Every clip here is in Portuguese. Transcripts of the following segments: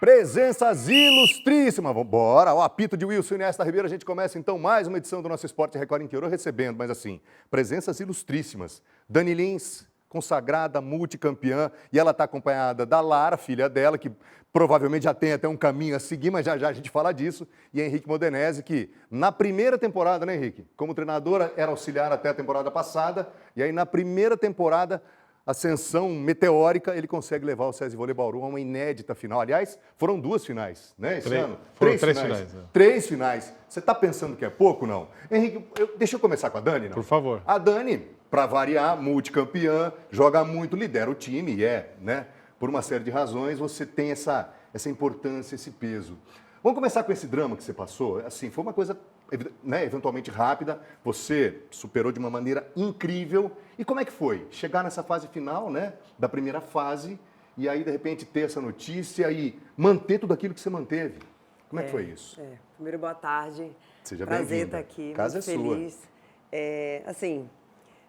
Presenças ilustríssimas. Bora, o apito de Wilson Iniesta Ribeiro. A gente começa então mais uma edição do nosso Esporte Record Interior recebendo, mas assim, presenças ilustríssimas. Dani Lins, consagrada, multicampeã, e ela está acompanhada da Lara, filha dela, que provavelmente já tem até um caminho a seguir, mas já já a gente fala disso, e Henrique Modenese, que na primeira temporada, né, Henrique? Como treinadora, era auxiliar até a temporada passada, e aí na primeira temporada, ascensão meteórica, ele consegue levar o SESI Vôlei Bauru a uma inédita final. Aliás, foram duas finais, né, esse ano? Foram três finais. Três finais. Você está pensando que é pouco, não? Henrique, deixa eu começar com a Dani, não? Por favor. A Dani, para variar, multicampeã, joga muito, lidera o time, né? Por uma série de razões, você tem essa importância, esse peso. Vamos começar com esse drama que você passou? Assim, foi uma coisa, né, eventualmente rápida, você superou de uma maneira incrível. E como é que foi? Chegar nessa fase final, né, da primeira fase, e aí, de repente, ter essa notícia e manter tudo aquilo que você manteve. Como é que foi isso? Primeiro, boa tarde. Seja prazer bem-vinda. estar aqui, Casa muito é sua. feliz. Assim,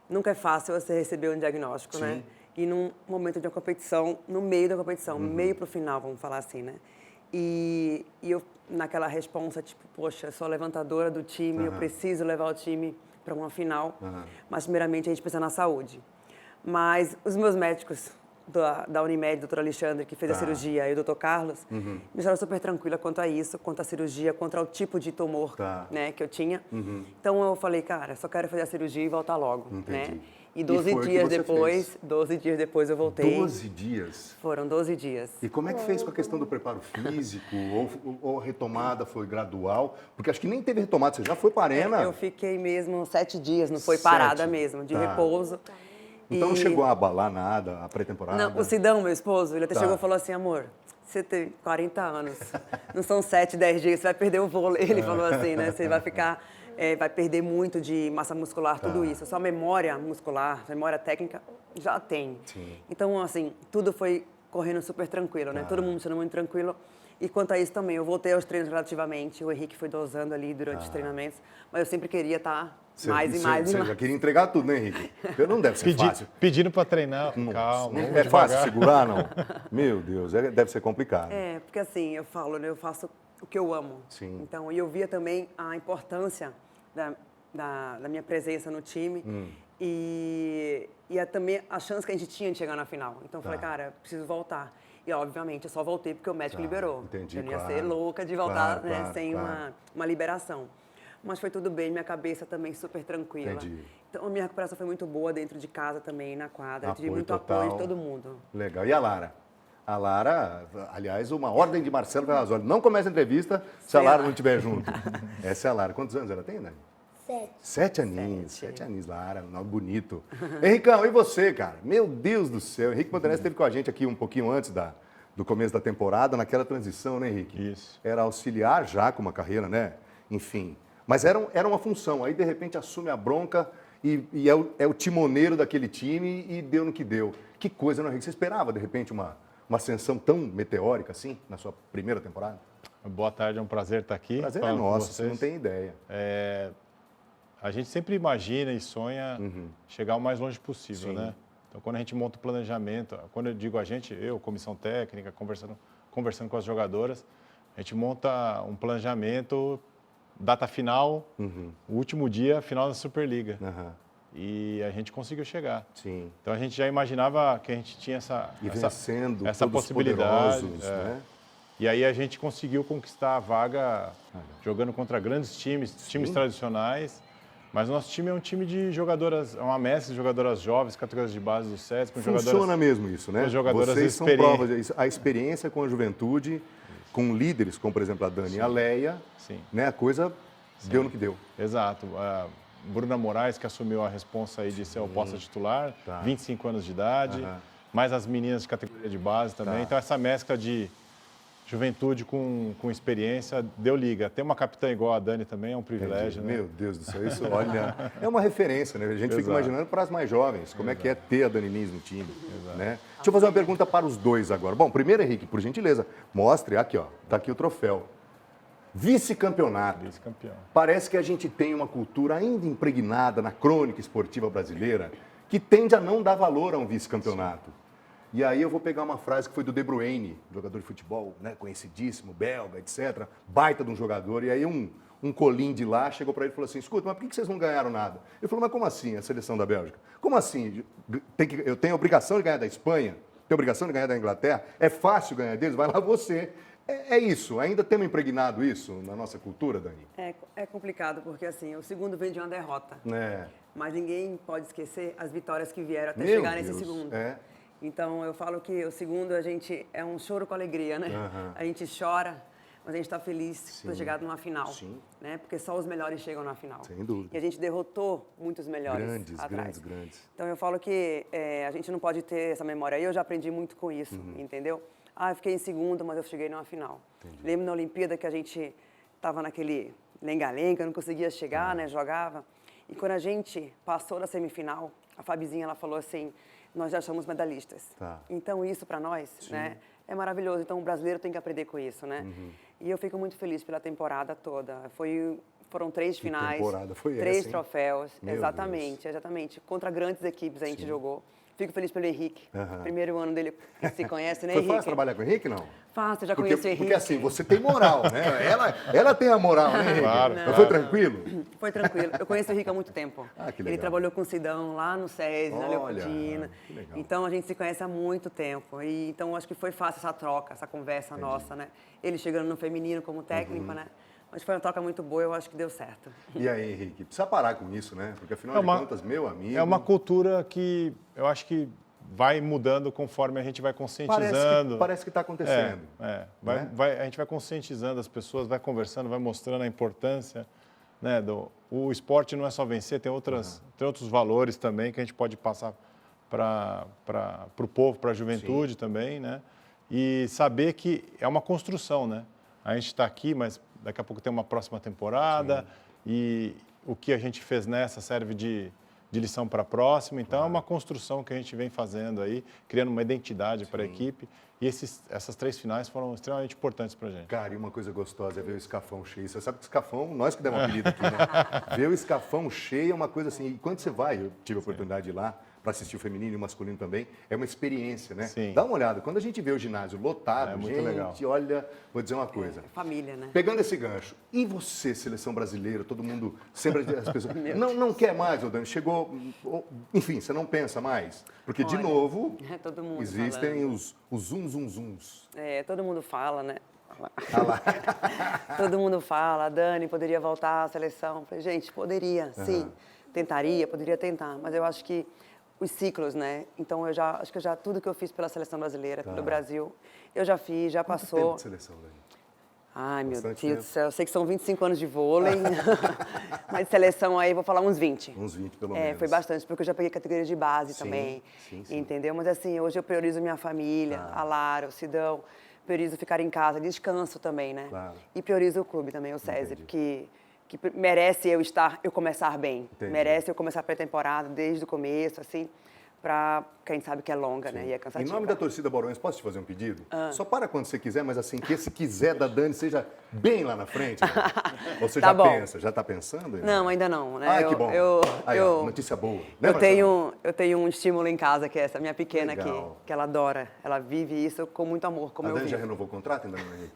nunca é fácil você receber um diagnóstico, né? E num momento de uma competição, no meio da competição, meio pro final, vamos falar assim, né? E eu, naquela responsa, tipo, poxa, sou a levantadora do time, eu preciso levar o time para uma final. Mas, primeiramente, a gente pensa na saúde. Mas os meus médicos da Unimed, doutor Alexandre, que fez a cirurgia, e o doutor Carlos, me deixaram super tranquila quanto a isso, quanto à cirurgia, quanto ao tipo de tumor né, que eu tinha. Então, eu falei, cara, só quero fazer a cirurgia e voltar logo, né? E 12 dias depois eu voltei. 12 dias? Foram 12 dias. E como é que fez com a questão do preparo físico? Ou a retomada foi gradual? Porque acho que nem teve retomada, você já foi para a arena? Eu fiquei mesmo 7 dias, não foi parada mesmo, de repouso. Então não chegou a abalar nada, a pré-temporada? Não, o Sidão, meu esposo, ele até chegou e falou assim, amor, você tem 40 anos, não são 7, 10 dias, você vai perder o vôlei. Ele falou assim, né, você vai ficar... vai perder muito de massa muscular, tudo isso. Só memória muscular, memória técnica, já tem. Então, assim, tudo foi correndo super tranquilo, né? Todo mundo sendo muito tranquilo. E quanto a isso também, eu voltei aos treinos relativamente. O Henrique foi dosando ali durante os treinamentos. Mas eu sempre queria estar mais e mais. Você já queria entregar tudo, né, Henrique? Não deve ser fácil. Pedindo para treinar, calma. É fácil segurar, não? Meu Deus, deve ser complicado. Porque assim, eu falo, né? Eu faço o que eu amo. Então, e eu via também a importância da minha presença no time e também a chance que a gente tinha de chegar na final. Então, eu falei, cara, eu preciso voltar. E, obviamente, eu só voltei porque o médico liberou. Entendi, eu não ia ser louca de voltar sem uma liberação. Mas foi tudo bem, minha cabeça também super tranquila. Entendi. Então, a minha recuperação foi muito boa dentro de casa também, na quadra. Eu tive muito apoio de todo mundo. Legal. E a Lara? A Lara, aliás, uma ordem de Marcelo Ferrazoli. Não começa a entrevista se a Lara não estiver junto. Essa é a Lara. Quantos anos ela tem, né? 7. 7 aninhos. 7 aninhos, Lara. Um nome bonito. Henricão, e você, cara? Meu Deus do céu. Henrique Modenese esteve com a gente aqui um pouquinho antes do começo da temporada, naquela transição, né, Henrique? Isso. Era auxiliar já com uma carreira, né? Enfim. Mas era uma função. Aí, de repente, assume a bronca e é o timoneiro daquele time e deu no que deu. Que coisa, não, Henrique? Você esperava, de repente, uma ascensão tão meteórica assim, na sua primeira temporada? Boa tarde, é um prazer estar aqui. Prazer é nosso, você não tem ideia. A gente sempre imagina e sonha chegar o mais longe possível, né? Então, quando a gente monta o planejamento, quando eu digo a gente, eu, comissão técnica, conversando com as jogadoras, a gente monta um planejamento, data final, o último dia, final da Superliga. E a gente conseguiu chegar. Então a gente já imaginava que a gente tinha essa possibilidade. Né? E aí a gente conseguiu conquistar a vaga jogando contra grandes times tradicionais. Mas o nosso time é um time de jogadoras, é uma mescla de jogadoras jovens, categorias de base do SESI, com jogadoras. Funciona mesmo isso, né? Vocês são provas disso. A experiência com a juventude, com líderes, como por exemplo a Dani e a Leia, né? A coisa deu no que deu. Exato. Bruna Moraes, que assumiu a responsa aí de ser o posta titular, 25 anos de idade, mais as meninas de categoria de base também. Então, essa mescla de juventude com experiência deu liga. Ter uma capitã igual a Dani também é um privilégio. Né? Meu Deus do céu, isso, olha, é uma referência, né? A gente fica imaginando para as mais jovens, como é que é ter a Dani Lins no time. Né? Deixa eu fazer uma pergunta para os dois agora. Bom, primeiro, Henrique, por gentileza, mostre, aqui, ó, tá aqui o troféu. Vice-campeonato. Vice-campeão. Parece que a gente tem uma cultura ainda impregnada na crônica esportiva brasileira que tende a não dar valor a um vice-campeonato. E aí eu vou pegar uma frase que foi do De Bruyne, jogador de futebol, né, conhecidíssimo, belga, etc. Baita de um jogador. E aí um colim de lá chegou para ele e falou assim, escuta, mas por que vocês não ganharam nada? Ele falou, mas como assim a seleção da Bélgica? Como assim? Eu tenho a obrigação de ganhar da Espanha? Tenho a obrigação de ganhar da Inglaterra? É fácil ganhar deles? Vai lá você. É isso. Ainda temos impregnado isso na nossa cultura, Dani? É complicado, porque assim, o segundo vem de uma derrota. Mas ninguém pode esquecer as vitórias que vieram até chegar nesse segundo. Então, eu falo que o segundo, a gente é um choro com alegria, né? A gente chora, mas a gente está feliz por ter chegado numa final. Né? Porque só os melhores chegam na final. Sem dúvida. E a gente derrotou muitos melhores atrás. Grandes. Então, eu falo que a gente não pode ter essa memória. Eu já aprendi muito com isso, entendeu? Eu fiquei em segundo, mas eu cheguei numa final. Lembro na Olimpíada que a gente estava naquele lenga-lenga, não conseguia chegar, né? Jogava. E quando a gente passou da semifinal, a Fabizinha, ela falou assim, nós já somos medalhistas. Então, isso para nós, né, é maravilhoso. Então, o brasileiro tem que aprender com isso, né? E eu fico muito feliz pela temporada toda. Foram 3 finais, temporada foi 3 essa, hein? troféus. Meu Exatamente. Contra grandes equipes a gente jogou. Fico feliz pelo Henrique. Primeiro ano dele que se conhece, né, Foi Henrique? fácil trabalhar com o Henrique, não? Fácil, eu já conheço o Henrique. Porque assim, você tem moral, né? Ela tem a moral, né, Henrique? Claro. Mas foi tranquilo? Foi tranquilo. Eu conheço o Henrique há muito tempo. Que legal. Ele trabalhou com o Sidão lá no SESI, na Leopoldina. Que legal. Então, a gente se conhece há muito tempo. E, então, acho que foi fácil essa troca, essa conversa nossa, né? Ele chegando no feminino como técnico, né? Mas foi uma troca muito boa, eu acho que deu certo. E aí, Henrique, precisa parar com isso, né? Porque afinal de contas, meu amigo... É uma cultura que eu acho que vai mudando conforme a gente vai conscientizando. Parece que está acontecendo. A gente vai conscientizando as pessoas, vai conversando, vai mostrando a importância, né, o esporte não é só vencer, tem outros valores também que a gente pode passar para o povo, para a juventude também, né? E saber que é uma construção, né? A gente está aqui, mas daqui a pouco tem uma próxima temporada e o que a gente fez nessa serve de lição para a próxima. Então, é uma construção que a gente vem fazendo aí, criando uma identidade para a equipe. E essas 3 finais foram extremamente importantes para a gente. Cara, e uma coisa gostosa é ver o escafão cheio. Você sabe que o escafão, nós que demos um apelido aqui, né? Ver o escafão cheio é uma coisa assim... E quando você vai, eu tive a oportunidade de ir lá, para assistir o feminino e o masculino também, é uma experiência, né? Sim. Dá uma olhada. Quando a gente vê o ginásio lotado, muito gente, legal. olha, vou dizer uma coisa. Família, né? Pegando esse gancho, e você, seleção brasileira, todo mundo, sempre as pessoas, não quer mais, ô Dani, chegou, enfim, você não pensa mais? Porque, de novo, todo mundo existem os zuns. Todo mundo fala, né? Todo mundo fala, Dani, poderia voltar à seleção. Falei, gente, poderia, sim. Poderia tentar, mas eu acho que os ciclos, né? Então, acho que tudo que eu fiz pela seleção brasileira, pelo Brasil, eu já fiz, já passou. Quanto tempo de seleção, Dani? Ai, meu Deus do céu, eu sei que são 25 anos de vôlei, mas de seleção aí, vou falar uns 20. Uns 20, pelo menos. Foi bastante, porque eu já peguei categoria de base também, sim. entendeu? Mas assim, hoje eu priorizo minha família, a Lara, o Sidão, priorizo ficar em casa, descanso também, né? Claro. E priorizo o clube também, o SESI, que merece eu começar bem, merece eu começar a pré-temporada desde o começo, assim, porque a gente sabe que é longa, né? E é cansativo. Em nome da torcida Borões, posso te fazer um pedido? Só para quando você quiser, mas assim, que esse quiser da Dani seja bem lá na frente. Né? Ou você já está pensando? Não, ainda não, né? Que bom. Notícia boa. Né, eu tenho um estímulo em casa, que é essa minha pequena que ela adora. Ela vive isso com muito amor, como eu vivo. A Dani já renovou o contrato ainda não, Henrique?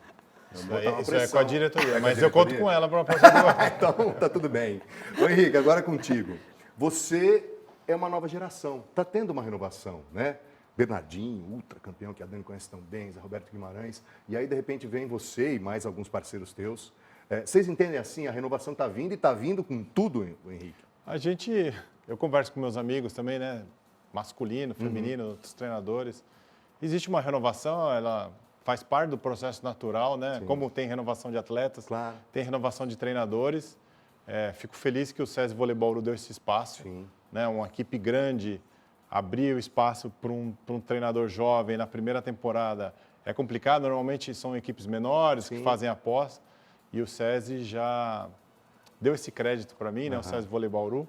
Isso é com a diretoria, mas eu conto com ela para uma próxima. Então, tá tudo bem. Ô, Henrique, agora contigo. Você é uma nova geração, está tendo uma renovação, né? Bernardinho, ultra campeão, que a Dani conhece tão bem, Zé Roberto Guimarães, e aí, de repente, vem você e mais alguns parceiros teus. Vocês entendem assim, a renovação está vindo e está vindo com tudo, Henrique? Eu converso com meus amigos também, né? Masculino, feminino, outros treinadores. Existe uma renovação, ela faz parte do processo natural, né? Sim. Como tem renovação de atletas, tem renovação de treinadores. Fico feliz que o SESI Voleibol deu esse espaço. Sim. Né? Uma equipe grande abriu espaço para um treinador jovem na primeira temporada. É complicado, normalmente são equipes menores que fazem a pós. E o SESI já deu esse crédito para mim, né? O SESI Voleibol.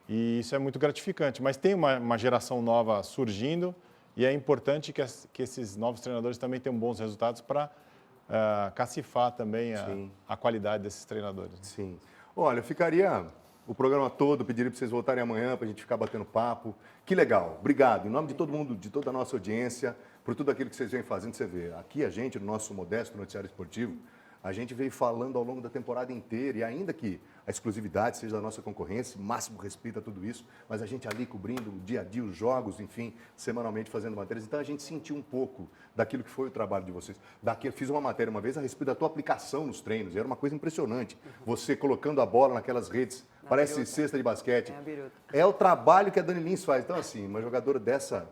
E isso é muito gratificante. Mas tem uma geração nova surgindo. E é importante que esses novos treinadores também tenham bons resultados para cacifar também a qualidade desses treinadores. Sim. Olha, eu ficaria o programa todo, pediria para vocês voltarem amanhã para a gente ficar batendo papo. Que legal, obrigado. Em nome de todo mundo, de toda a nossa audiência, por tudo aquilo que vocês vêm fazendo, você vê. Aqui a gente, no nosso modesto noticiário esportivo, a gente veio falando ao longo da temporada inteira, e ainda que a exclusividade seja da nossa concorrência, máximo respeito a tudo isso, mas a gente ali cobrindo o dia a dia, os jogos, enfim, semanalmente fazendo matérias. Então a gente sentiu um pouco daquilo que foi o trabalho de vocês. Fiz uma matéria uma vez a respeito da tua aplicação nos treinos, e era uma coisa impressionante. Você colocando a bola naquelas redes, parece biruta. cesta de basquete. É a biruta. É o trabalho que a Dani Lins faz. Então, assim, uma jogadora dessa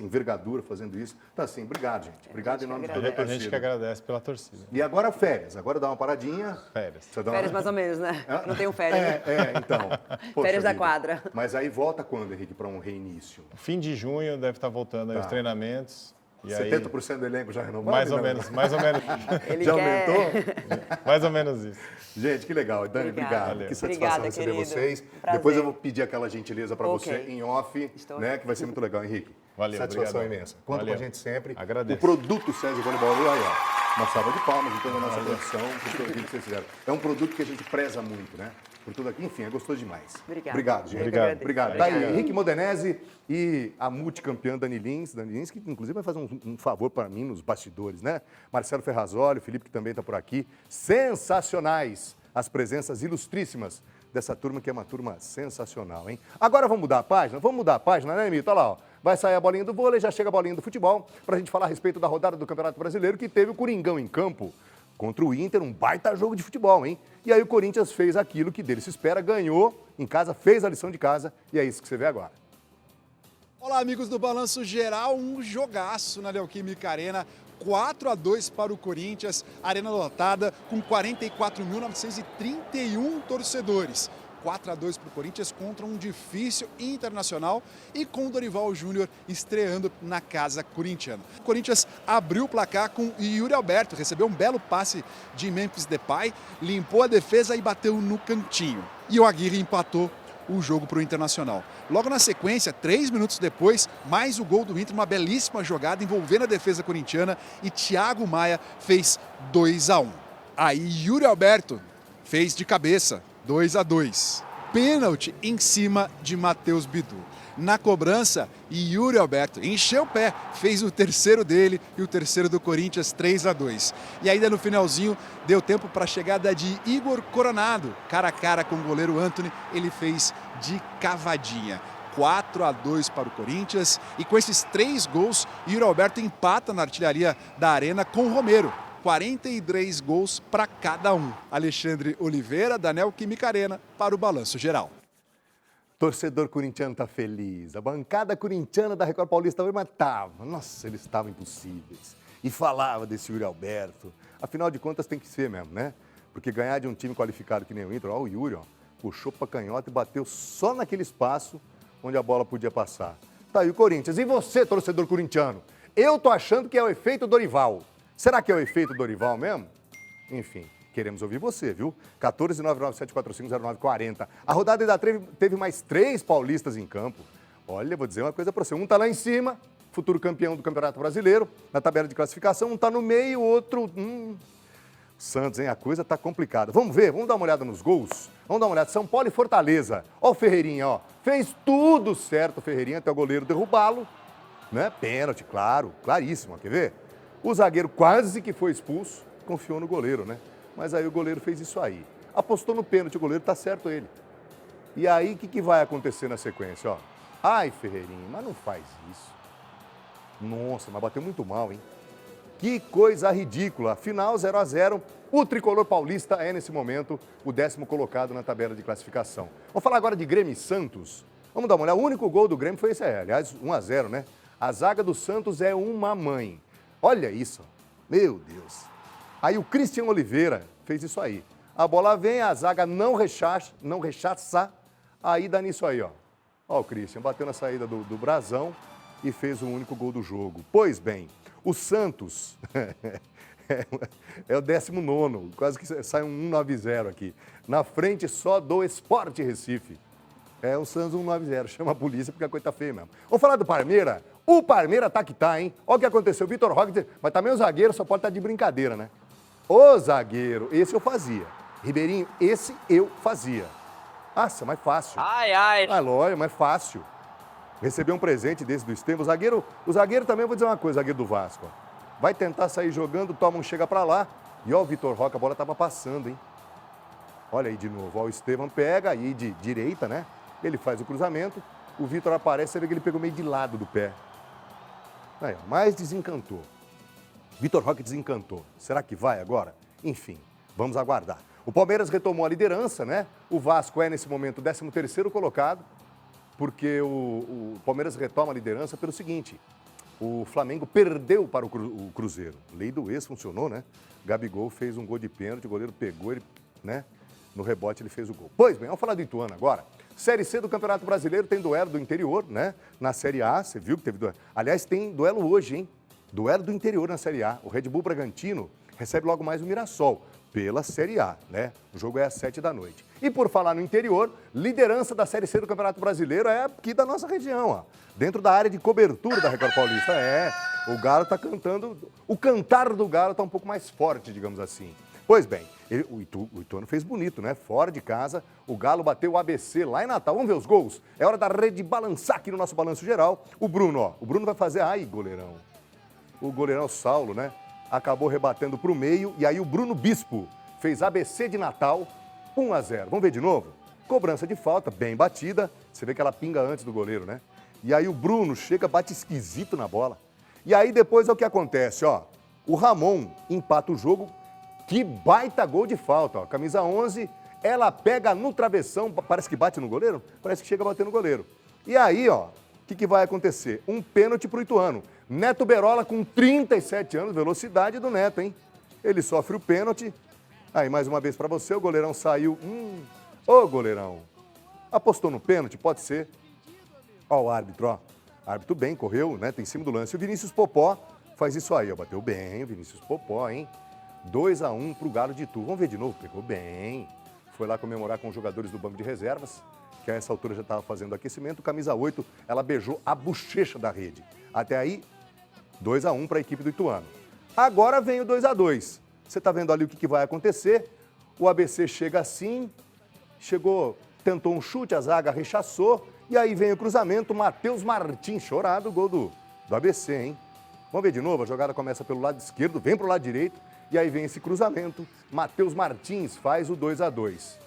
envergadura fazendo isso. Então, assim, obrigado, gente. Obrigado em nome de toda a A gente que torcida. agradece pela torcida. E agora férias. Agora dá uma paradinha. Férias. Você dá uma- Férias mais ou menos, né? Não tenho férias. então. Poxa Férias da vida. quadra. Mas aí volta quando, Henrique, para um reinício? Fim de junho deve estar voltando aí os treinamentos. E aí, 70% do elenco já renovado? mais ou Não? menos, mais ou menos. Ele Já quer... aumentou? Mais ou menos isso. Gente, que legal. Dani, Obrigada. obrigado. Que Obrigada, satisfação receber querido. vocês. Prazer. Depois eu vou pedir aquela gentileza para Ok. você em off, Estou né? aqui. Que vai ser muito legal, Henrique. Valeu, Satisfação obrigado. imensa. Conta Valeu. com a gente sempre. Agradeço. O produto César Goni Bauru, aí, ó. Uma salva de palmas de toda a nossa produção, por tudo aquilo que vocês fizeram. É um produto que a gente preza muito, né? Por tudo aqui, enfim, é gostoso demais. Obrigada. Obrigado, gente. Eu que Obrigado. agradeço. Obrigado. Tá aí, Obrigada. Henrique Modenese e a multicampeã Dani Lins, que inclusive vai fazer um favor para mim nos bastidores, né? Marcelo Ferrazoli, o Felipe que também está por aqui. Sensacionais as presenças ilustríssimas dessa turma, que é uma turma sensacional, hein? Agora vamos mudar a página? Vamos mudar a página, né, Mito? Olha lá, ó. Vai sair a bolinha do vôlei, já chega a bolinha do futebol, para a gente falar a respeito da rodada do Campeonato Brasileiro, que teve o Coringão em campo contra o Inter, um baita jogo de futebol, hein? E aí o Corinthians fez aquilo que dele se espera, ganhou em casa, fez a lição de casa, e é isso que você vê agora. Olá, amigos do Balanço Geral, um jogaço na Neoquímica Arena, 4-2 para o Corinthians, arena lotada com 44.931 torcedores. 4-2 para o Corinthians contra um difícil Internacional e com o Dorival Júnior estreando na casa corintiana. O Corinthians abriu o placar com Yuri Alberto, recebeu um belo passe de Memphis Depay, limpou a defesa e bateu no cantinho. E o Aguirre empatou o jogo para o Internacional. Logo na sequência, 3 minutos depois, mais o gol do Inter, uma belíssima jogada envolvendo a defesa corintiana e Thiago Maia fez 2-1. Aí Yuri Alberto fez de cabeça, 2-2. Pênalti em cima de Matheus Bidu. Na cobrança, Yuri Alberto encheu o pé, fez o terceiro dele e o terceiro do Corinthians, 3-2. E ainda no finalzinho, deu tempo para a chegada de Igor Coronado, cara a cara com o goleiro Antony, ele fez de cavadinha. 4-2 para o Corinthians e com esses 3 gols, Yuri Alberto empata na artilharia da Arena com o Romero. 43 gols para cada um. Alexandre Oliveira, da Neoquímica Arena, para o Balanço Geral. Torcedor corintiano tá feliz. A bancada corintiana da Record Paulista hoje, mas tava. Nossa, eles estavam impossíveis. E falava desse Yuri Alberto. Afinal de contas, tem que ser mesmo, né? Porque ganhar de um time qualificado que nem o Inter, ó, o Yuri, ó, puxou pra canhota e bateu só naquele espaço onde a bola podia passar. Tá aí o Corinthians. E você, torcedor corintiano? Eu tô achando que é o efeito Dorival. Será que é o efeito Dorival mesmo? Enfim, queremos ouvir você, viu? 14997450940. A rodada ainda teve mais 3 paulistas em campo. Olha, vou dizer uma coisa pra você. Um tá lá em cima, futuro campeão do Campeonato Brasileiro, na tabela de classificação. Um tá no meio, o outro... Santos, hein? A coisa tá complicada. Vamos ver? Vamos dar uma olhada nos gols? Vamos dar uma olhada. São Paulo e Fortaleza. Ó o Ferreirinha, ó. Fez tudo certo o Ferreirinha até o goleiro derrubá-lo. Né? Pênalti, claro. Claríssimo. Quer ver? O zagueiro quase que foi expulso. Confiou no goleiro, né? Mas aí o goleiro fez isso aí. Apostou no pênalti, o goleiro tá certo ele. E aí, o que vai acontecer na sequência, ó? Ai, Ferreirinha, mas não faz isso. Nossa, mas bateu muito mal, hein? Que coisa ridícula. Final 0-0. O tricolor paulista é, nesse momento, o 10º colocado na tabela de classificação. Vamos falar agora de Grêmio e Santos. Vamos dar uma olhada. O único gol do Grêmio foi esse aí. Aliás, 1-0, né? A zaga do Santos é uma mãe. Olha isso. Meu Deus. Aí o Christian Oliveira fez isso aí. A bola vem, a zaga não rechaça. Aí dá nisso aí, ó. Ó o Christian, bateu na saída do Brasão e fez o único gol do jogo. Pois bem, o Santos é o 19º, quase que sai um 190 aqui. Na frente só do Sport Recife. É o Santos 190, chama a polícia porque a coisa tá feia mesmo. Vamos falar do Parmeira? O Parmeira tá que tá, hein? Olha o que aconteceu, Vitor Roque, mas também o zagueiro só pode estar de brincadeira, né? O zagueiro, esse eu fazia. Ribeirinho, esse eu fazia. Nossa, mais fácil. Ai, ai. Ah, lógico, mais fácil. Receber um presente desse do Estevam. O zagueiro também, eu vou dizer uma coisa, zagueiro do Vasco. Ó. Vai tentar sair jogando, toma um chega pra lá. E ó, o Vitor Roque, a bola tava passando, hein? Olha aí de novo, ó, o Estevam pega aí de direita, né? Ele faz o cruzamento, o Vitor aparece, você vê que ele pegou meio de lado do pé. Aí, ó, mas desencantou. Vitor Roque desencantou. Será que vai agora? Enfim, vamos aguardar. O Palmeiras retomou a liderança, né? O Vasco é, nesse momento, o 13º colocado, porque o Palmeiras retoma a liderança pelo seguinte, o Flamengo perdeu para o Cruzeiro. Lei do ex funcionou, né? Gabigol fez um gol de pênalti, o goleiro pegou, ele, né? No rebote ele fez o gol. Pois bem, vamos falar do Ituano agora. Série C do Campeonato Brasileiro tem duelo do interior, né? Na Série A, você viu que teve duelo. Aliás, tem duelo hoje, hein? Duelo do interior na Série A. O Red Bull Bragantino recebe logo mais o Mirassol, pela Série A, né? O jogo é às 19h. E por falar no interior, liderança da Série C do Campeonato Brasileiro é aqui da nossa região, ó. Dentro da área de cobertura da Record Paulista. O Galo tá cantando, o cantar do Galo tá um pouco mais forte, digamos assim. Pois bem, o Ituano fez bonito, né? Fora de casa, o Galo bateu o ABC lá em Natal. Vamos ver os gols? É hora da rede balançar aqui no nosso balanço geral. O Bruno, ó. O Bruno vai fazer... Ai, goleirão. O goleirão Saulo, né? Acabou rebatendo para o meio. E aí o Bruno Bispo fez ABC de Natal, 1-0. Vamos ver de novo? Cobrança de falta, bem batida. Você vê que ela pinga antes do goleiro, né? E aí o Bruno chega, bate esquisito na bola. E aí depois é o que acontece, ó. O Ramon empata o jogo. Que baita gol de falta, ó. Camisa 11, ela pega no travessão, parece que bate no goleiro? Parece que chega a bater no goleiro. E aí, ó, o que vai acontecer? Um pênalti pro Ituano. Neto Berola com 37 anos, velocidade do Neto, hein? Ele sofre o pênalti. Aí, mais uma vez pra você, o goleirão saiu. Ô, goleirão, apostou no pênalti? Pode ser. Ó o árbitro, ó. Árbitro bem, correu, né? Tem em cima do lance. O Vinícius Popó faz isso aí, ó. Bateu bem o Vinícius Popó, hein? 2-1 pro Galo de Itu. Vamos ver de novo, pegou bem. Foi lá comemorar com os jogadores do banco de reservas, que a essa altura já estava fazendo aquecimento. Camisa 8, ela beijou a bochecha da rede. Até aí, 2-1 para a equipe do Ituano. Agora vem o 2-2. Você está vendo ali o que vai acontecer. O ABC chega assim, chegou, tentou um chute, a zaga rechaçou. E aí vem o cruzamento, Matheus Martins, chorado, o gol do ABC, hein? Vamos ver de novo, a jogada começa pelo lado esquerdo, vem para o lado direito. E aí vem esse cruzamento, Matheus Martins faz o 2-2.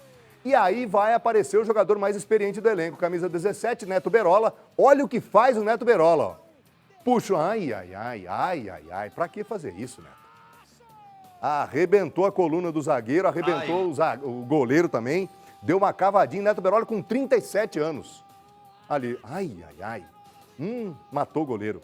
E aí vai aparecer o jogador mais experiente do elenco, camisa 17, Neto Berola. Olha o que faz o Neto Berola, ó. Puxa, ai, pra que fazer isso, Neto? Arrebentou a coluna do zagueiro, arrebentou o goleiro também. Deu uma cavadinha, Neto Berola com 37 anos. Ali, matou o goleiro.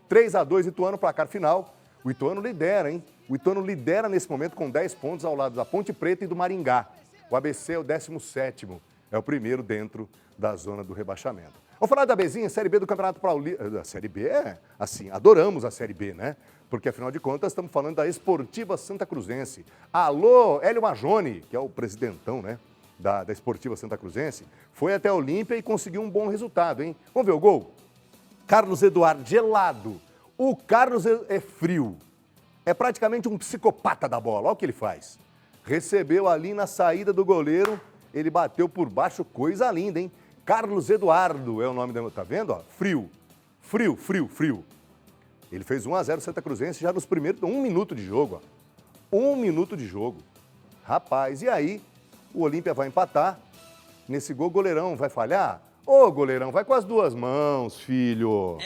3-2, Ituano, placar final. O Ituano lidera, hein? O Ituano lidera nesse momento com 10 pontos ao lado da Ponte Preta e do Maringá. O ABC é o 17º, é o primeiro dentro da zona do rebaixamento. Vamos falar da Bzinha, Série B do Campeonato Paulista. A Série B é assim, adoramos a Série B, né? Porque, afinal de contas, estamos falando da Esportiva Santa Cruzense. Alô, Hélio Majoni, que é o presidentão, né? Da Esportiva Santa Cruzense, foi até a Olímpia e conseguiu um bom resultado, hein? Vamos ver o gol? Carlos Eduardo, gelado. O Carlos é frio. É praticamente um psicopata da bola. Olha o que ele faz. Recebeu ali na saída do goleiro, ele bateu por baixo, coisa linda, hein? Carlos Eduardo é o nome da... Tá vendo? Ó? Frio. Ele fez 1-0 Santa Cruzense já nos primeiros... 1 minuto de jogo, ó. 1 minuto de jogo. Rapaz, e aí o Olímpia vai empatar. Nesse gol, o goleirão vai falhar? Ô, goleirão, vai com as duas mãos, filho.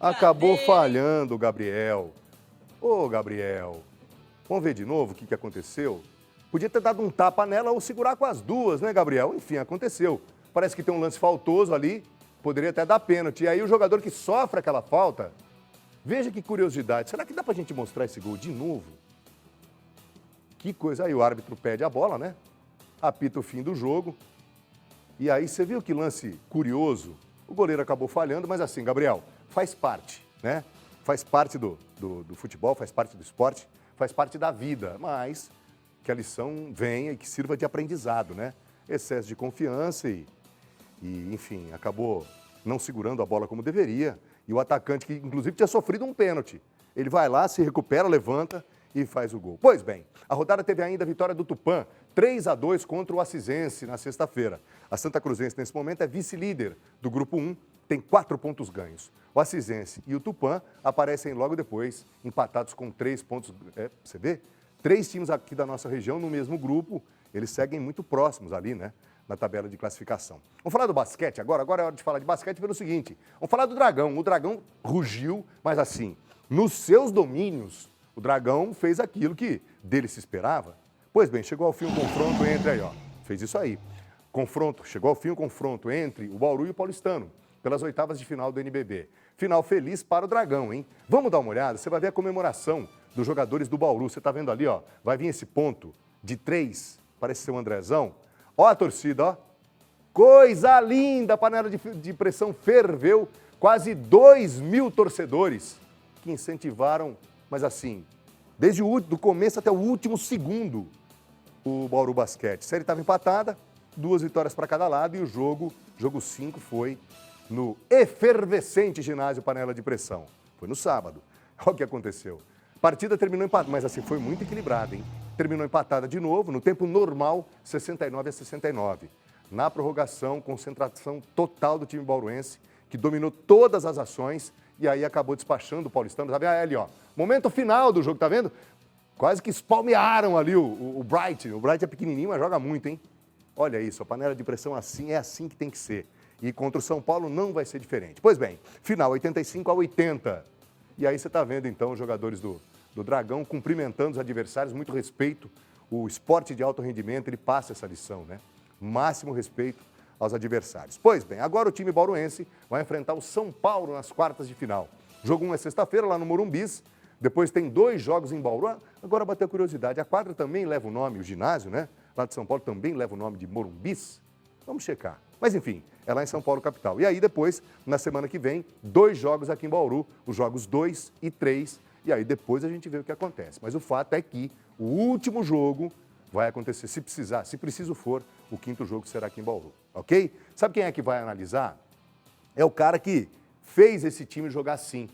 Acabou falhando o Gabriel. Ô, Gabriel, vamos ver de novo o que aconteceu? Podia ter dado um tapa nela ou segurar com as duas, né, Gabriel? Enfim, aconteceu. Parece que tem um lance faltoso ali, poderia até dar pênalti. E aí o jogador que sofre aquela falta, veja que curiosidade, será que dá pra gente mostrar esse gol de novo? Que coisa, aí o árbitro pede a bola, né? Apita o fim do jogo. E aí você viu que lance curioso? O goleiro acabou falhando, mas assim, Gabriel, faz parte, né? Faz parte do futebol, faz parte do esporte, faz parte da vida, mas que a lição venha e que sirva de aprendizado, né? Excesso de confiança e enfim, acabou não segurando a bola como deveria. E o atacante, que inclusive tinha sofrido um pênalti, ele vai lá, se recupera, levanta e faz o gol. Pois bem, a rodada teve ainda a vitória do Tupã, 3-2 contra o Assisense na sexta-feira. A Santa Cruzense, nesse momento, é vice-líder do Grupo 1, tem 4 pontos ganhos. O Assisense e o Tupã aparecem logo depois, empatados com 3 pontos. Você vê? 3 times aqui da nossa região no mesmo grupo, eles seguem muito próximos ali, né? Na tabela de classificação. Vamos falar do basquete agora? Agora é hora de falar de basquete pelo seguinte. Vamos falar do Dragão. O Dragão rugiu, mas assim, nos seus domínios, o Dragão fez aquilo que dele se esperava. Pois bem, chegou ao fim o confronto entre aí, ó. Fez isso aí. Chegou ao fim o confronto entre o Bauru e o Paulistano, pelas oitavas de final do NBB. Final feliz para o Dragão, hein? Vamos dar uma olhada, você vai ver a comemoração dos jogadores do Bauru. Você tá vendo ali, ó, vai vir esse ponto de 3, parece ser o Andrezão. Ó a torcida, ó. Coisa linda, a panela de pressão ferveu. Quase 2.000 torcedores que incentivaram, mas assim, desde do começo até o último segundo, o Bauru Basquete. A série estava empatada, 2 vitórias para cada lado e o jogo 5 foi no efervescente ginásio Panela de Pressão. Foi no sábado. Olha o que aconteceu. A partida terminou empatada, mas assim, foi muito equilibrada, hein? Terminou empatada de novo, no tempo normal, 69-69. Na prorrogação, concentração total do time bauruense, que dominou todas as ações e aí acabou despachando o paulistano. Sabe ali, ó, momento final do jogo, tá vendo? Quase que espalmearam ali o Bright. O Bright é pequenininho, mas joga muito, hein? Olha isso, a panela de pressão assim, é assim que tem que ser. E contra o São Paulo não vai ser diferente. Pois bem, final 85-80. E aí você tá vendo, então, os jogadores do Dragão cumprimentando os adversários, muito respeito. O esporte de alto rendimento, ele passa essa lição, né? Máximo respeito aos adversários. Pois bem, agora o time bauruense vai enfrentar o São Paulo nas quartas de final. Jogo 1 é sexta-feira, lá no Morumbis. Depois tem 2 jogos em Bauru. Agora bateu a curiosidade, a quadra também leva o nome, o ginásio, né? Lá de São Paulo também leva o nome de Morumbis. Vamos checar. Mas enfim, é lá em São Paulo, capital. E aí depois, na semana que vem, 2 jogos aqui em Bauru, os jogos 2 e 3. E aí depois a gente vê o que acontece. Mas o fato é que o último jogo vai acontecer, se precisar, se preciso for, o 5º jogo será aqui em Bauru, ok? Sabe quem é que vai analisar? É o cara que fez esse time jogar assim,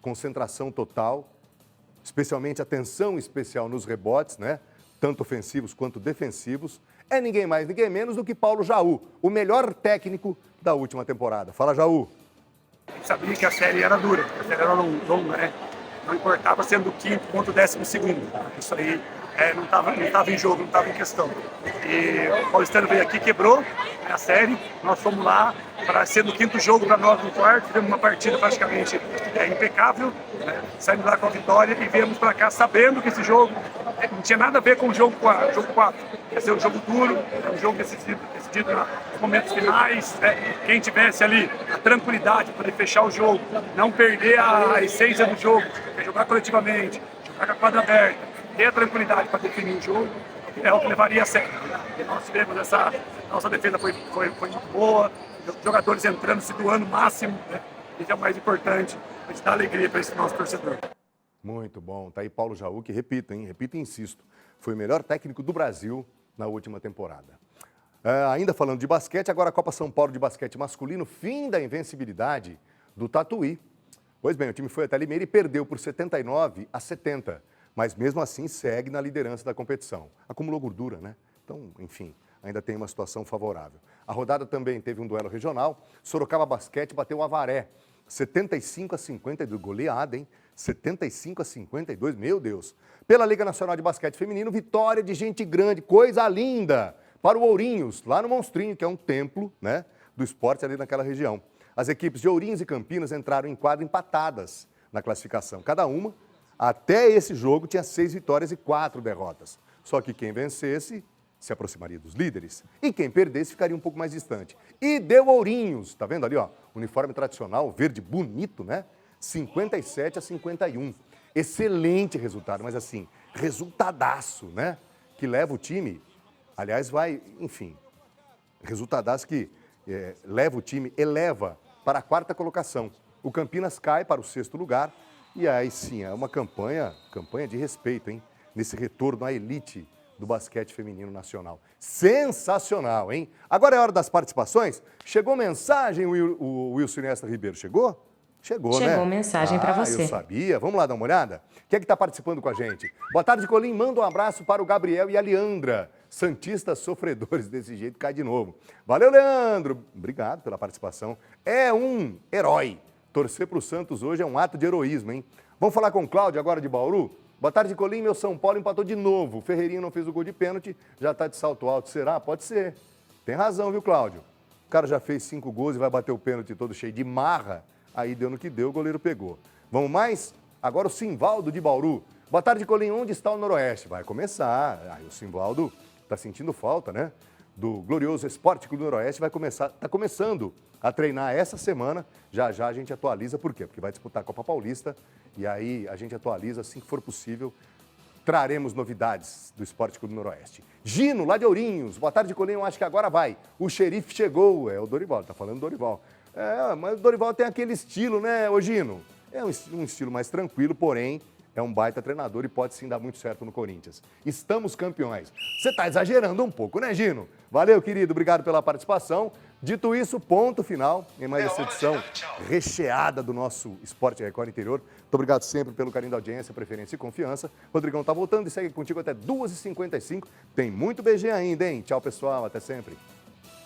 concentração total, especialmente atenção especial nos rebotes, né? Tanto ofensivos quanto defensivos. É ninguém mais, ninguém menos do que Paulo Jaú, o melhor técnico da última temporada. Fala, Jaú. A gente sabia que a série era dura, a série era longa, né? Não importava sendo o 5º contra o 12º. Isso aí não estava em jogo, não estava em questão. E o Paulistano veio aqui, quebrou a série, nós fomos lá para ser no 5º jogo para nós no quarto, tivemos uma partida praticamente impecável, né? Saímos lá com a vitória e viemos para cá sabendo que esse jogo não tinha nada a ver com o jogo 4. Ia ser um jogo duro, um jogo decidido nos momentos finais. Quem tivesse ali a tranquilidade para poder fechar o jogo, não perder a essência do jogo, jogar coletivamente, jogar com a quadra aberta, ter a tranquilidade para definir o jogo, é o que levaria a sério. E nós tivemos nossa defesa foi muito boa, os jogadores entrando, se doando o máximo, né? Isso é o mais importante, a gente dá alegria para esse nosso torcedor. Muito bom. Tá aí Paulo Jaú, que repito e insisto, foi o melhor técnico do Brasil na última temporada. Ainda falando de basquete, agora a Copa São Paulo de basquete masculino, fim da invencibilidade do Tatuí. Pois bem, o time foi até Limeira e perdeu por 79-70, mas mesmo assim segue na liderança da competição. Acumulou gordura, né? Então, enfim, ainda tem uma situação favorável. A rodada também teve um duelo regional. Sorocaba Basquete bateu o Avaré, 75-52, goleada, hein? 75-52, meu Deus. Pela Liga Nacional de Basquete Feminino, vitória de gente grande, coisa linda, para o Ourinhos, lá no Monstrinho, que é um templo, né, do esporte ali naquela região. As equipes de Ourinhos e Campinas entraram em quadro empatadas na classificação. Cada uma, até esse jogo, tinha 6 vitórias e 4 derrotas. Só que quem vencesse se aproximaria dos líderes e quem perdesse ficaria um pouco mais distante. E deu Ourinhos, tá vendo ali, ó, uniforme tradicional, verde bonito, né? 57-51. Excelente resultado, mas assim, resultadaço, né? Que leva o time, aliás, resultadaço que leva o time, eleva para a 4ª colocação. O Campinas cai para o 6º lugar e aí sim, é uma campanha de respeito, hein? Nesse retorno à elite do basquete feminino nacional. Sensacional, hein? Agora é hora das participações. Chegou mensagem, o Wilson Inesta Ribeiro, chegou? Chegou, Chegou né? mensagem pra você. Eu sabia. Vamos lá dar uma olhada? Quem é que está participando com a gente? Boa tarde, Colim. Manda um abraço para o Gabriel e a Leandra. Santistas sofredores, desse jeito cai de novo. Valeu, Leandro. Obrigado pela participação. É um herói. Torcer para o Santos hoje é um ato de heroísmo, hein? Vamos falar com o Cláudio agora de Bauru? Boa tarde, Colim. Meu São Paulo empatou de novo. O Ferreirinho não fez o gol de pênalti, já está de salto alto. Será? Pode ser. Tem razão, viu, Cláudio? O cara já fez 5 gols e vai bater o pênalti todo cheio de marra. Aí deu no que deu, o goleiro pegou. Vamos mais? Agora o Simvaldo de Bauru. Boa tarde, Colim. Onde está o Noroeste? Vai começar. Aí o Simvaldo está sentindo falta, né? Do glorioso Esporte Clube Noroeste. Está começando a treinar essa semana. Já já a gente atualiza. Por quê? Porque vai disputar a Copa Paulista. E aí a gente atualiza assim que for possível. Traremos novidades do Esporte Clube Noroeste. Gino, lá de Ourinhos. Boa tarde, Colinho. Acho que agora vai. O xerife chegou. É o Dorival, tá falando do Dorival. Mas o Dorival tem aquele estilo, né, ô Gino? É um estilo mais tranquilo, porém, é um baita treinador e pode sim dar muito certo no Corinthians. Estamos campeões. Você tá exagerando um pouco, né, Gino? Valeu, querido. Obrigado pela participação. Dito isso, ponto final em mais essa edição recheada do nosso Esporte Record Interior. Muito obrigado sempre pelo carinho da audiência, preferência e confiança. Rodrigão tá voltando e segue contigo até 2h55. Tem muito BG ainda, hein? Tchau, pessoal. Até sempre.